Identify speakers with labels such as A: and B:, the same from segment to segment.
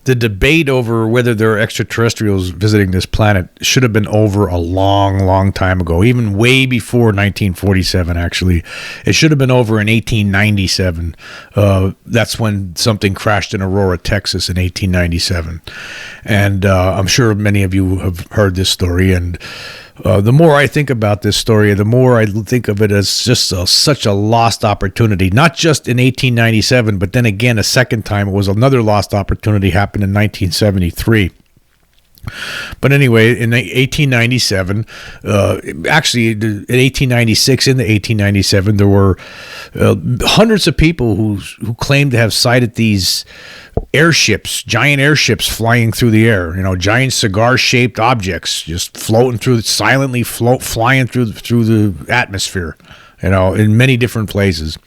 A: The debate over whether there are extraterrestrials visiting this planet should have been over a long, long time ago, even way before 1947, actually. It should have been over in 1897. That's when something crashed in Aurora, Texas in 1897. And I'm sure many of you have heard this story, and the more I think about this story, the more I think of it as just such a lost opportunity. Not just in 1897, but then again, a second time, it was another lost opportunity happened in 1973. But anyway, in 1897, actually in 1896, into 1897, there were hundreds of people who claimed to have sighted these airships, giant airships flying through the air, giant cigar-shaped objects just floating through, silently flying through the atmosphere, in many different places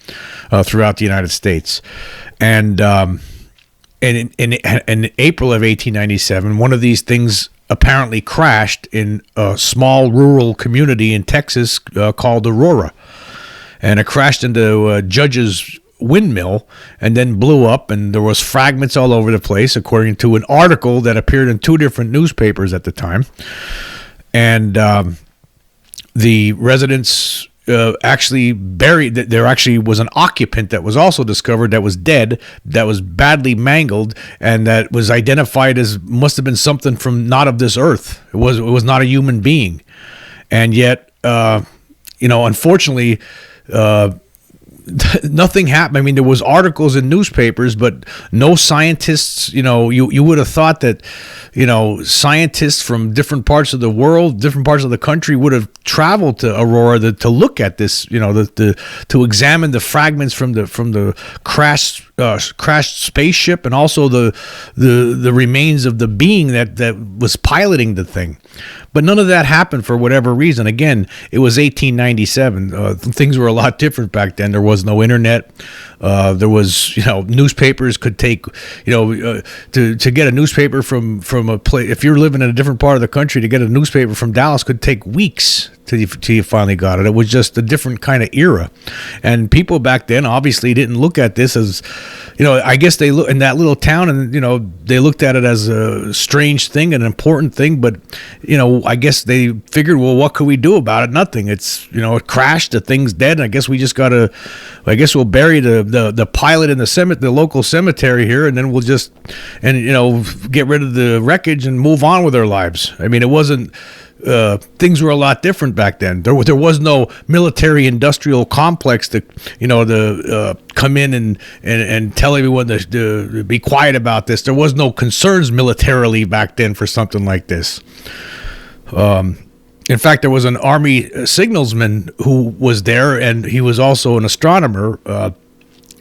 A: throughout the United States. And in April of 1897, one of these things apparently crashed in a small rural community in Texas called Aurora. And it crashed into a judge's windmill and then blew up, and there was fragments all over the place, according to an article that appeared in two different newspapers at the time. And the residents actually buried, there actually was an occupant that was also discovered that was dead, that was badly mangled, and that was identified as must have been something from not of this earth. It was not a human being. And yet, unfortunately, nothing happened. I mean, there was articles in newspapers, but no scientists, you would have thought that, scientists from different parts of the world, different parts of the country would have traveled to Aurora to look at this, to examine the fragments from the crashed spaceship, and also the remains of the being that was piloting the thing. But none of that happened for whatever reason. Again, it was 1897. Things were a lot different back then. There was no internet. There was, newspapers could take, to get a newspaper from a place. If you're living in a different part of the country, to get a newspaper from Dallas could take weeks till you finally got it. It was just a different kind of era. And people back then obviously didn't look at this as, I guess they look in that little town, and, they looked at it as a strange thing, an important thing. But, I guess they figured, well, what could we do about it? Nothing. It's, it crashed, the thing's dead. And I guess we'll bury the pilot in the local cemetery here, and then we'll just, get rid of the wreckage and move on with our lives. I mean, it wasn't, things were a lot different back then. There was no military industrial complex to come in and tell everyone to be quiet about this. There was no concerns militarily back then for something like this. In fact, there was an Army signalsman who was there, and he was also an astronomer,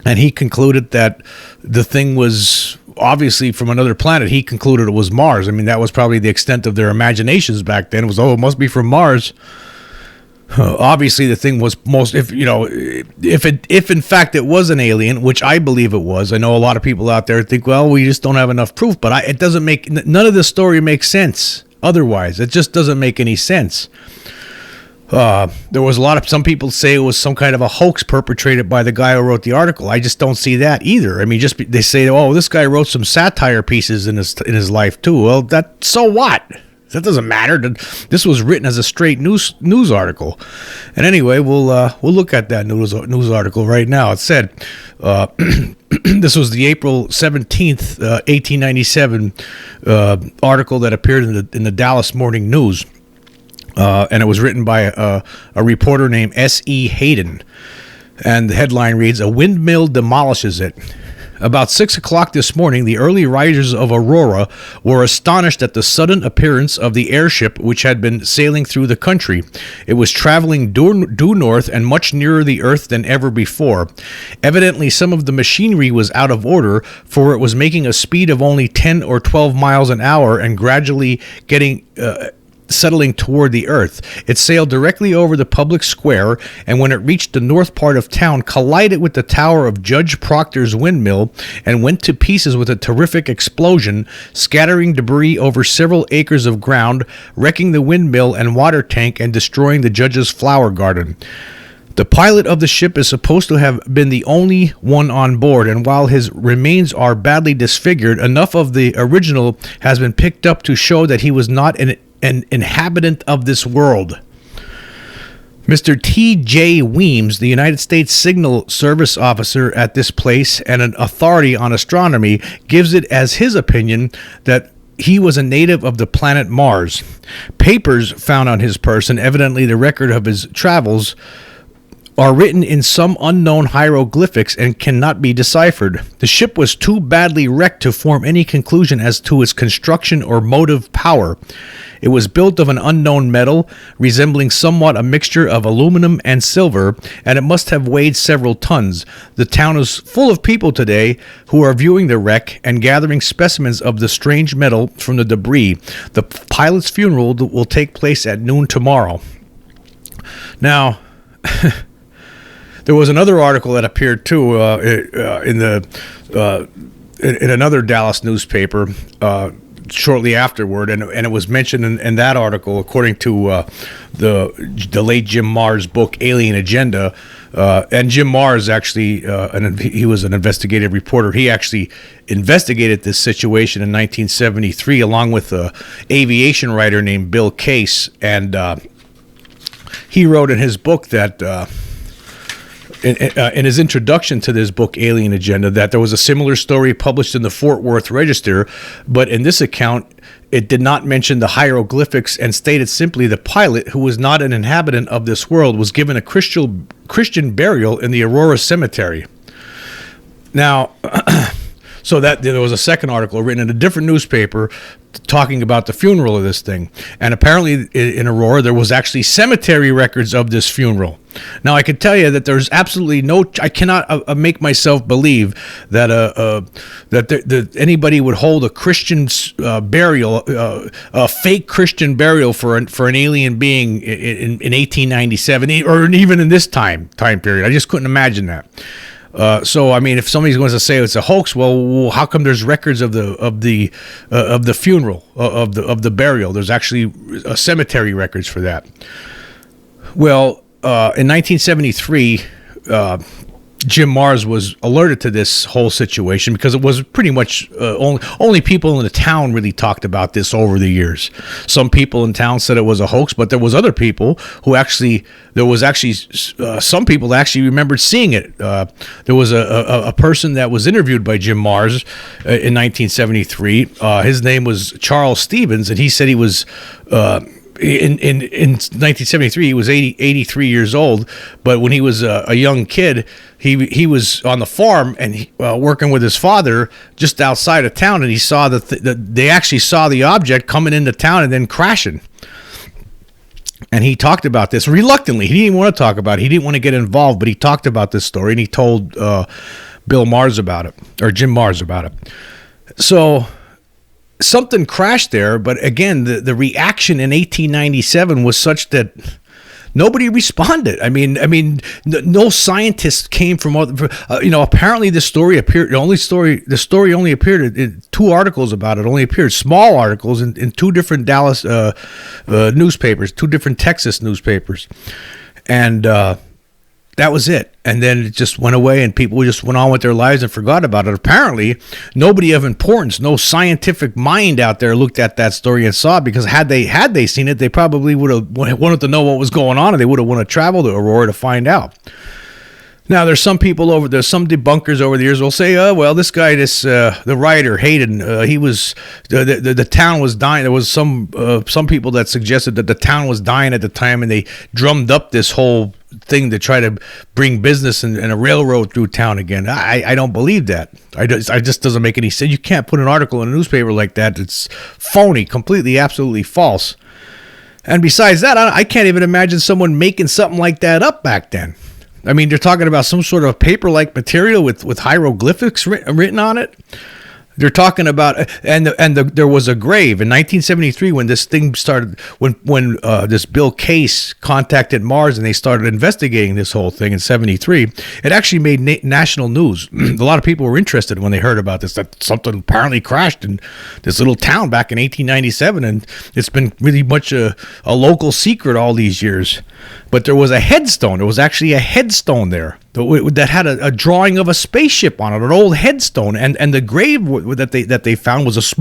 A: and he concluded that the thing was obviously from another planet. He concluded it was Mars. I mean, that was probably the extent of their imaginations back then. It was, it must be from Mars. Obviously, the thing was if in fact it was an alien, which I believe it was. I know a lot of people out there think, well, we just don't have enough proof, but it doesn't make, none of this story makes sense otherwise. It just doesn't make any sense. There was some people say it was some kind of a hoax perpetrated by the guy who wrote the article. I just don't see that either. I mean, they say, oh, this guy wrote some satire pieces in his life too. Well, so what? That doesn't matter. This was written as a straight news article. And anyway, we'll look at that news article right now. It said, this was the April 17th, 1897 article that appeared in the Dallas Morning News. And it was written by a reporter named S.E. Hayden. And the headline reads, "A windmill demolishes it." About 6 o'clock this morning, the early risers of Aurora were astonished at the sudden appearance of the airship which had been sailing through the country. It was traveling due north and much nearer the earth than ever before. Evidently, some of the machinery was out of order, for it was making a speed of only 10 or 12 miles an hour and gradually getting settling toward the earth. It sailed directly over the public square, and when it reached the north part of town, collided with the tower of Judge Proctor's windmill and went to pieces with a terrific explosion, scattering debris over several acres of ground, wrecking the windmill and water tank, and destroying the judge's flower garden. The pilot of the ship is supposed to have been the only one on board, and while his remains are badly disfigured, enough of the original has been picked up to show that he was not an inhabitant of this world. Mr. T.J. Weems, the United States Signal Service officer at this place and an authority on astronomy, gives it as his opinion that he was a native of the planet Mars. Papers found on his person, evidently the record of his travels, are written in some unknown hieroglyphics and cannot be deciphered. The ship was too badly wrecked to form any conclusion as to its construction or motive power. It was built of an unknown metal, resembling somewhat a mixture of aluminum and silver, and it must have weighed several tons. The town is full of people today who are viewing the wreck and gathering specimens of the strange metal from the debris. The pilot's funeral will take place at noon tomorrow. Now, there was another article that appeared too in another Dallas newspaper shortly afterward, and it was mentioned in that article, according to the late Jim Marrs' book Alien Agenda. And Jim Marrs actually, he was an investigative reporter. He actually investigated this situation in 1973, along with an aviation writer named Bill Case, and he wrote in his book that. In his introduction to this book, Alien Agenda, that there was a similar story published in the Fort Worth Register, but in this account, it did not mention the hieroglyphics and stated simply the pilot, who was not an inhabitant of this world, was given a Christian burial in the Aurora cemetery. Now, so that there was a second article written in a different newspaper talking about the funeral of this thing. And apparently in Aurora, there was actually cemetery records of this funeral. Now, I can tell you that there's absolutely I cannot make myself believe that that anybody would hold a Christian burial, a fake Christian burial for an alien being in 1897, or even in this time period. I just couldn't imagine that. So I mean, if somebody's going to say it's a hoax, well, how come there's records of the funeral, of the burial? There's actually cemetery records for that. Well, in 1973, Jim Marrs was alerted to this whole situation because it was pretty much only people in the town really talked about this over the years. Some people in town said it was a hoax, but there was other people who some people that actually remembered seeing it. There was a person that was interviewed by Jim Marrs in 1973. His name was Charles Stevens, and he said he was in 1973 he was 83 years old, but when he was a young kid, he was on the farm and working with his father just outside of town, and he saw they actually saw the object coming into town and then crashing. And he talked about this reluctantly. He didn't want to talk about it. He didn't want to get involved, but he talked about this story, and he told Bill Marrs about it, or Jim Marrs about it. So something crashed there, but again, the reaction in 1897 was such that nobody responded. I mean, no scientists came from apparently the story appeared. The story only appeared in two articles about it. Only appeared small articles in two different Dallas newspapers, two different Texas newspapers, and that was it. And then it just went away, and people just went on with their lives and forgot about it. Apparently, nobody of importance, no scientific mind out there looked at that story and saw it, because had they seen it, they probably would have wanted to know what was going on, and they would have wanted to travel to Aurora to find out. Now, there's some debunkers over the years will say, oh, well, this guy, the writer, Hayden, he was, the town was dying. There was some people that suggested that the town was dying at the time, and they drummed up this whole thing to try to bring business and a railroad through town again. I don't believe that. I just doesn't make any sense. You can't put an article in a newspaper like that. It's phony, completely, absolutely false. And besides that, I can't even imagine someone making something like that up back then. I mean, they're talking about some sort of paper-like material with hieroglyphics written on it. They're talking about, there was a grave in 1973 when this thing started, when this Bill Case contacted Mars and they started investigating this whole thing in 73. It actually made national news. A lot of people were interested when they heard about this, that something apparently crashed in this little town back in 1897, and it's been really much a local secret all these years. But there was a headstone. There was actually a headstone there that had a drawing of a spaceship on it, an old headstone, and the grave that they found was it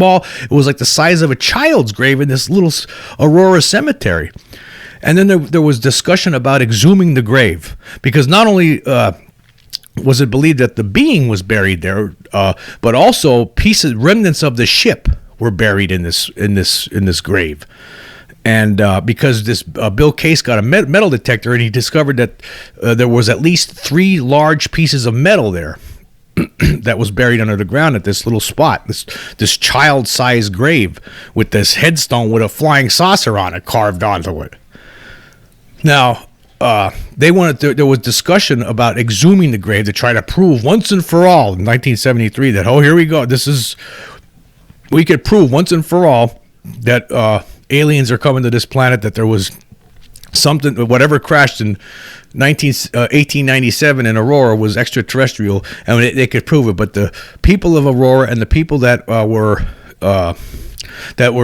A: was like the size of a child's grave in this little Aurora cemetery. And then there was discussion about exhuming the grave, because not only was it believed that the being was buried there, but also remnants of the ship were buried in this grave. And because this Bill Case got a metal detector, and he discovered that there was at least 3 large pieces of metal there that was buried under the ground at this little spot, this child-sized grave with this headstone with a flying saucer on it carved onto it. Now, there was discussion about exhuming the grave to try to prove once and for all in 1973 that, here we go, we could prove once and for all that aliens are coming to this planet, that there was something, whatever crashed in 1897 in Aurora was extraterrestrial, and they could prove it. But the people of Aurora and the people that were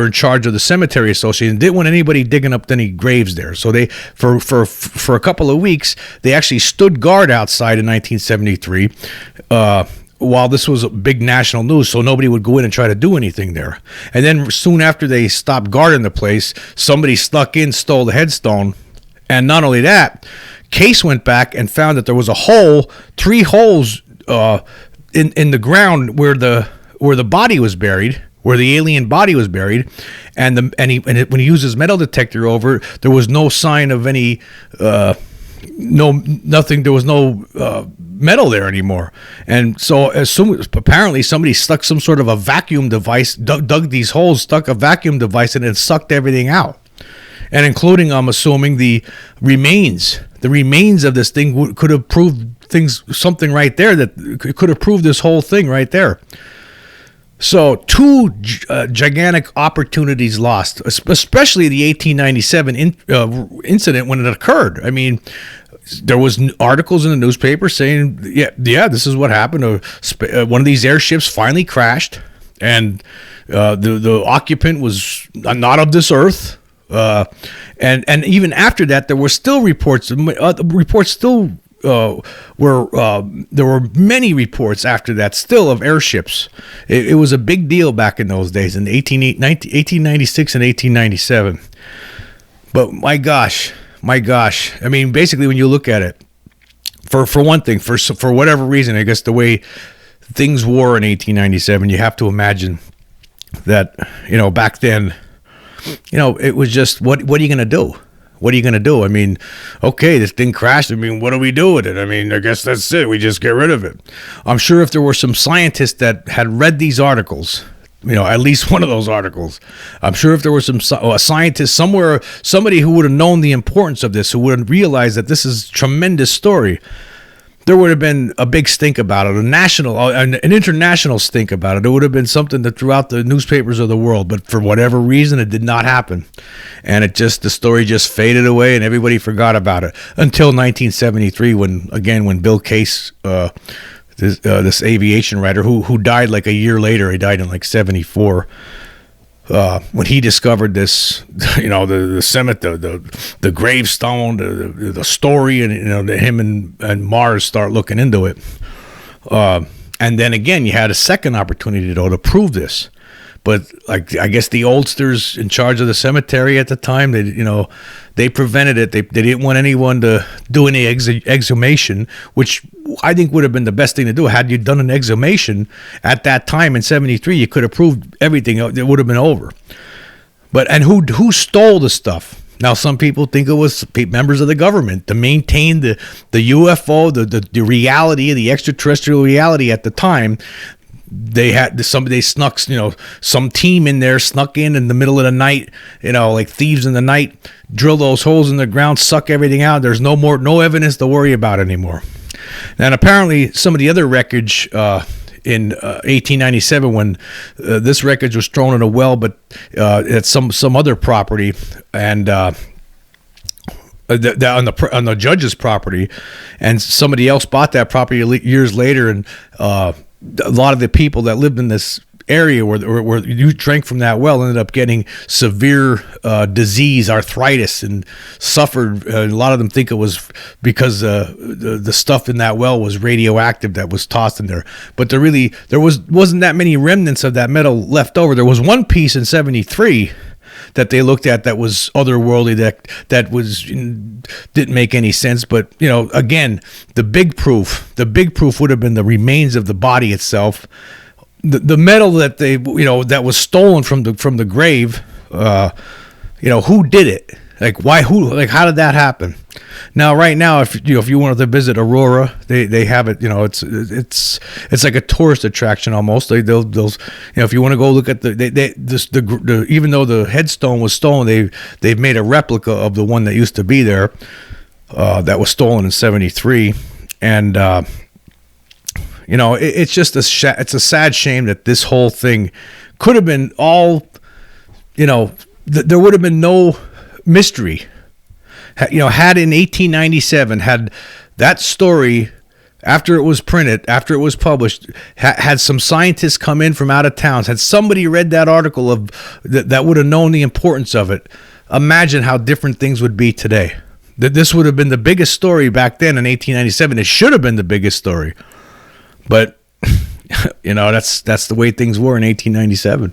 A: in charge of the cemetery association didn't want anybody digging up any graves there. So they, for a couple of weeks, they actually stood guard outside in 1973. While this was big national news, so nobody would go in and try to do anything there. And then soon after they stopped guarding the place, somebody snuck in, stole the headstone. And not only that, Case went back and found that there was 3 holes in the ground where the body was buried, where the alien body was buried, and when he used his metal detector over, there was no sign of any nothing. There was no metal there anymore. And so apparently somebody stuck some sort of a vacuum device, dug these holes, stuck a vacuum device in it, and sucked everything out. And including, I'm assuming, the remains of this thing could have proved something right there, that could have proved this whole thing right there. So 2 gigantic opportunities lost, especially the 1897 incident when it occurred. I mean, there was articles in the newspaper saying, yeah, this is what happened. One of these airships finally crashed, and the occupant was not of this earth. And even after that, there were still reports. Reports still there were many reports after that still of airships. It was a big deal back in those days in 1896 and 1897. But my gosh, I mean, basically when you look at it, for one thing, for whatever reason, I guess the way things were in 1897, you have to imagine that, back then, it was just, what are you going to do? What are you going to do? I mean, okay, this thing crashed. I mean, what do we do with it? I mean, I guess that's it. We just get rid of it. I'm sure if there were some scientists that had read these articles, at least one of those articles, I'm sure if there was a scientist somewhere, somebody who would have known the importance of this, who would have realized that this is a tremendous story, there would have been a big stink about it, an international stink about it. It would have been something that throughout the newspapers of the world, but for whatever reason, it did not happen. And the story just faded away and everybody forgot about it until 1973 when Bill Case, this aviation writer who died like a year later, he died in like 74, when he discovered this, the cemetery, the gravestone, the story, and him and Mars start looking into it. And then again, you had a second opportunity to prove this. But I guess the oldsters in charge of the cemetery at the time, they prevented it. They didn't want anyone to do any exhumation, which I think would have been the best thing to do. Had you done an exhumation at that time in 73, you could have proved everything. It would have been over. And who stole the stuff? Now, some people think it was members of the government to maintain the UFO, the reality, the extraterrestrial reality at the time. They snuck, some team in there snuck in the middle of the night, like thieves in the night, drill those holes in the ground, suck everything out. There's no evidence to worry about anymore. And apparently some of the other wreckage in 1897 when this wreckage was thrown in a well, but at some other property, and on the judge's property, and somebody else bought that property years later, and a lot of the people that lived in this area where you drank from that well ended up getting severe disease, arthritis, and suffered. A lot of them think it was because the stuff in that well was radioactive that was tossed in there. But there wasn't that many remnants of that metal left over. There was one piece in 73 that they looked at that was otherworldly, that was didn't make any sense. But again, the big proof would have been the remains of the body itself. The metal that that was stolen from the grave, who did it? Like, why? Who? Like, how did that happen? Now, right now, if you wanted to visit Aurora, they have it. It's like a tourist attraction almost. They'll if you want to go look at even though the headstone was stolen, they've made a replica of the one that used to be there, that was stolen in 73, and. It's just it's a sad shame that this whole thing could have been all, there would have been no mystery. Had in 1897, had that story, after it was printed, after it was published, had some scientists come in from out of town, had somebody read that article that would have known the importance of it, imagine how different things would be today. That this would have been the biggest story back then in 1897. It should have been the biggest story. But, that's the way things were in 1897.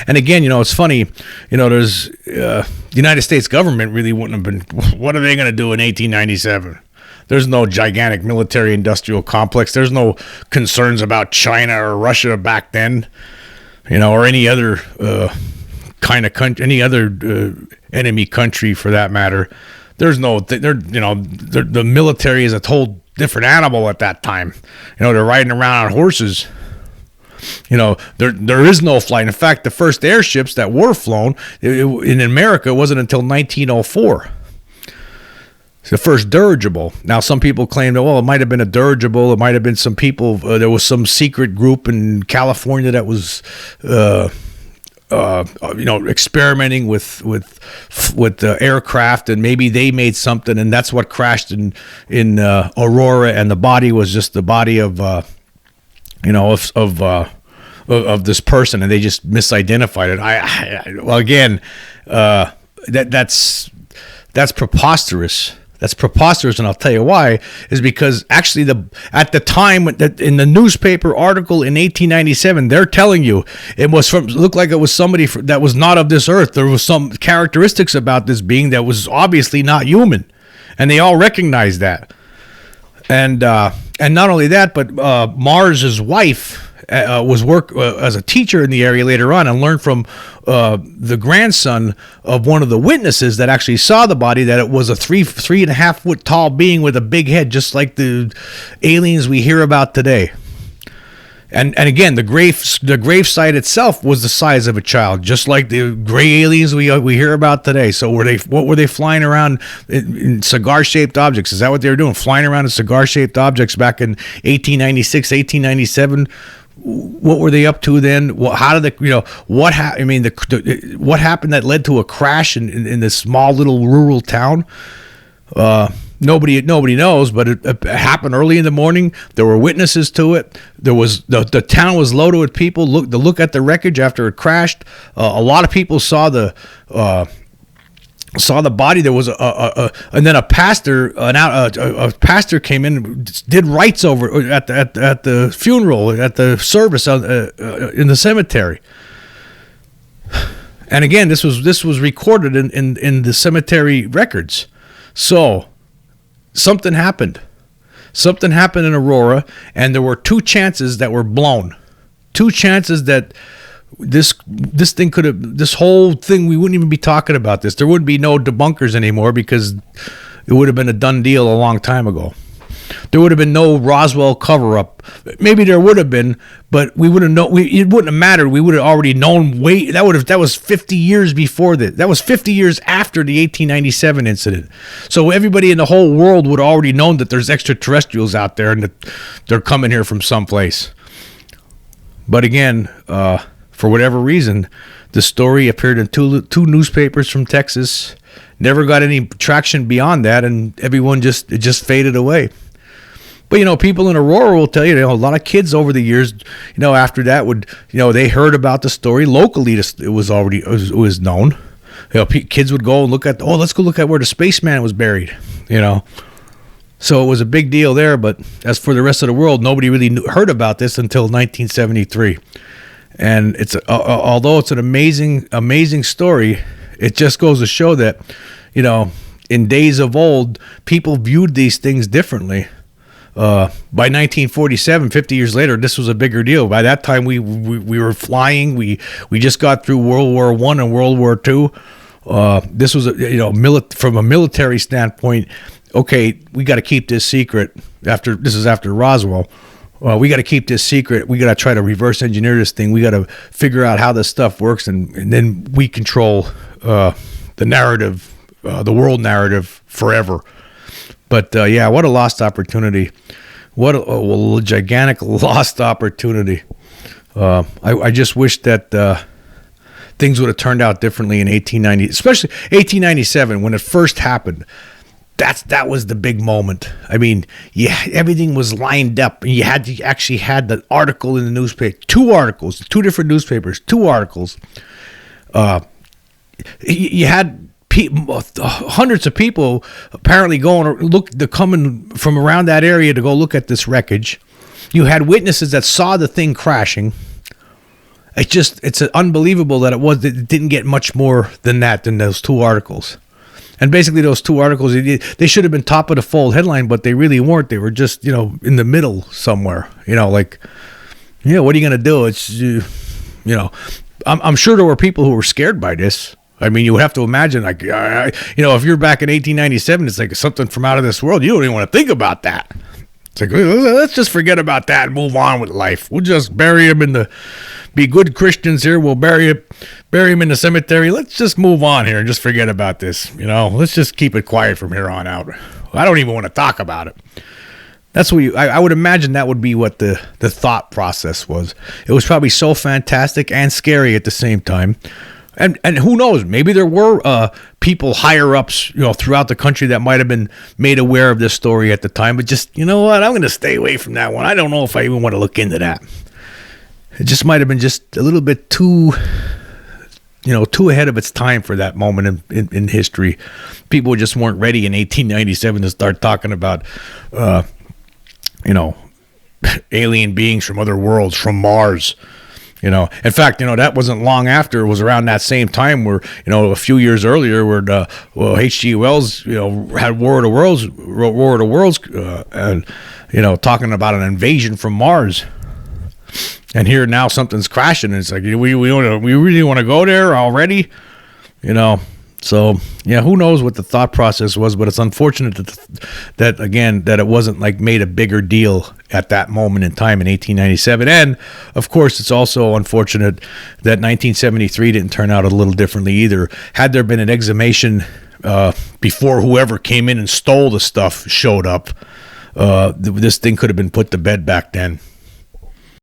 A: And again, it's funny, there's the United States government really wouldn't have been, what are they going to do in 1897? There's no gigantic military industrial complex. There's no concerns about China or Russia back then, or any other kind of country, any other enemy country for that matter. There's no, the military is a whole different animal at that time. They're riding around on horses. There is no flight. In fact, the first airships that were flown in America wasn't until 1904. It's the first dirigible. Now, some people claim that, it might have been a dirigible. It might have been some people. There was some secret group in California that was experimenting with aircraft, and maybe they made something, and that's what crashed in Aurora, and the body was just the body of this person, and they just misidentified it. That's preposterous. That's preposterous, and I'll tell you why. Is because actually at the time in the newspaper article in 1897, they're telling you it looked like it was somebody that was not of this earth. There was some characteristics about this being that was obviously not human, and they all recognized that. And not only that, but Mars's wife was as a teacher in the area later on, and learned from the grandson of one of the witnesses that actually saw the body that it was a 3.5 foot tall being with a big head, just like the aliens we hear about today. And again, the grave site itself was the size of a child, just like the gray aliens we hear about today. So what were they flying around in cigar-shaped objects? Is that what they were doing? Flying around in cigar-shaped objects back in 1896, 1897? What were they up to then? How did what happened that led to a crash in this small little rural town? Nobody knows, but it happened early in the morning. There were witnesses to it. There was the town was loaded with people. Look at the wreckage after it crashed. A lot of people saw the body. There was and then a pastor came in, did rites over at the funeral, at the service in the cemetery. And again, this was recorded in the cemetery records. So something happened. Something happened in Aurora, and there were two chances that were blown. Two chances that this whole thing, we wouldn't even be talking about this. There wouldn't be no debunkers anymore, because it would have been a done deal a long time ago. There would have been no Roswell cover-up. Maybe there would have been, but we would have known. It wouldn't have mattered. We would have already known. That was 50 years before that. That was 50 years after the 1897 incident. So everybody in the whole world would have already known that there's extraterrestrials out there and that they're coming here from someplace. But again, for whatever reason, the story appeared in two newspapers from Texas. Never got any traction beyond that, and everyone it just faded away. But, people in Aurora will tell you, a lot of kids over the years, after that would, they heard about the story locally. It was known. Kids would go and let's go look at where the spaceman was buried, So it was a big deal there. But as for the rest of the world, nobody really heard about this until 1973. And although it's an amazing story, it just goes to show that, in days of old, people viewed these things differently. By 1947, 50 years later, this was a bigger deal. By that time, we were flying. We just got through World War I and World War II. This was from a military standpoint. Okay, we got to keep this secret. This is after Roswell. We got to keep this secret. We got to try to reverse engineer this thing. We got to figure out how this stuff works, and then we control the narrative, the world narrative forever. But what a lost opportunity. What a gigantic lost opportunity. I just wish that things would have turned out differently in 1890, especially 1897 when it first happened. That was the big moment. I mean, everything was lined up. You actually had the article in the newspaper, two different newspapers, two articles. You had hundreds of people apparently coming from around that area to go look at this wreckage. You had witnesses that saw the thing crashing. It's unbelievable that it didn't get much more than those two articles. And basically those two articles, they should have been top of the fold headline, but they really weren't. They were just, in the middle somewhere, what are you going to do? I'm sure there were people who were scared by this. I mean, you would have to imagine, if you're back in 1897, it's like something from out of this world. You don't even want to think about that. It's like, let's just forget about that and move on with life. We'll just bury him be good Christians here. We'll bury him in the cemetery. Let's just move on here and just forget about this. Let's just keep it quiet from here on out. I don't even want to talk about it. That's what I would imagine that would be what the thought process was. It was probably so fantastic and scary at the same time. And who knows? Maybe there were people higher ups, throughout the country that might have been made aware of this story at the time. But just, I'm going to stay away from that one. I don't know if I even want to look into that. It just might have been just a little bit too ahead of its time for that moment in history. People just weren't ready in 1897 to start talking about, alien beings from other worlds, from Mars. In fact, that wasn't long after. It was around that same time where, a few years earlier, where H.G. Wells, had War of the Worlds, and talking about an invasion from Mars. And here now something's crashing, and it's like we really want to go there already, So who knows what the thought process was, but it's unfortunate that it wasn't like made a bigger deal at that moment in time in 1897. And of course, it's also unfortunate that 1973 didn't turn out a little differently either. Had there been an exhumation before whoever came in and stole the stuff showed up, this thing could have been put to bed back then.